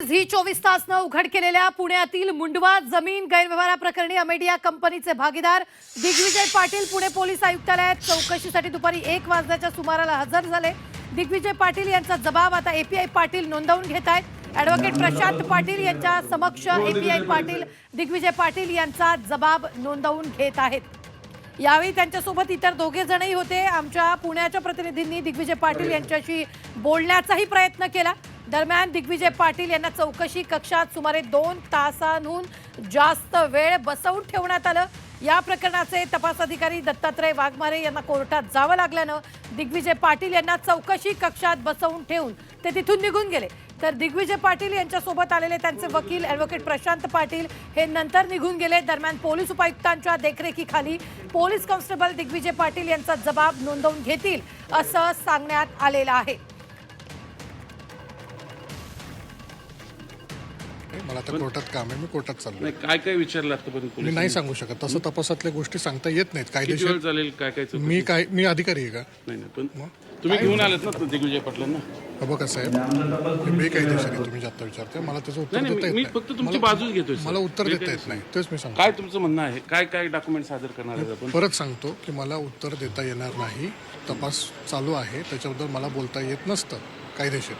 Zee 24 तासनं उघड केलेल्या पुण्यातील मुंडवा जमीन गैरव्यवहाराप्रकरणी अमेडिया कंपनीचे भागीदार दिग्विजय पाटील पुणे पोलीस आयुक्तालयात चौकशीसाठी दुपारी 1 वाजल्याच्या सुमाराला हजर झाले। दिग्विजय पाटील यांचा जबाब आता एपीआय पाटील नोंदवून घेत आहेत। ॲडव्होकेट प्रशांत पाटील यांच्या समक्ष एपीआय पाटील दिग्विजय पाटील यांचा जबाब नोंदवून घेत आहेत। यावेळी त्यांच्यासोबत इतर दोघे जणही होते। आमच्या पुण्याच्या प्रतिनिधींनी दिग्विजय पाटील यांच्याशी बोलण्याचाही प्रयत्न केला। दरम्यान दिग्विजय पाटील यांना चौकशी कक्षात सुमारे 2 तासांहून जास्त वेळ बसवून ठेवण्यात आलं। या प्रकरणाचे तपास अधिकारी दत्तात्रय वाघमारे यांना कोर्टात जावं लागल्यानं दिग्विजय पाटील यांना चौकशी कक्षात बसवून ठेवून ते तिथून निघून गेले। तर दिग्विजय पाटील यांच्यासोबत आलेले त्यांचे वकील ॲडव्होकेट प्रशांत पाटील हे नंतर निघून गेले। दरम्यान पोलीस उपायुक्तांच्या देखरेखीखाली पोलीस कॉन्स्टेबल दिग्विजय पाटील यांचा जबाब नोंदवून घेतील असं सांगण्यात आलेलं आहे। मला तर कोर्टात काम आहे, मी कोर्टात चाललो। नाही काय काय विचारलं आतापर्यंत मी नाही सांगू शकत, तसं तपासातल्या गोष्टी सांगता येत नाहीत कायदेशीर। चालेल काय काय मी अधिकारी आहे का? नाही पण तुम्ही घेऊन आलात ना दिग्विजय पाटलांना? बघा साहेब, मी कायदेशीर आहे, तुम्ही जास्त विचारताय, मला त्याचं उत्तर देता येत मी नाही। फक्त तुमची बाजूच घेतोय मला उत्तर देता येत नाही, तेच मी सांगतो। काय तुमचं म्हणणं आहे? काय काय डॉक्युमेंट सादर करणार आहेत आपण? परत सांगतो की मला उत्तर देता येणार नाही, तपास चालू आहे, त्याच्याबद्दल मला बोलता येत नसतं कायदेशीर।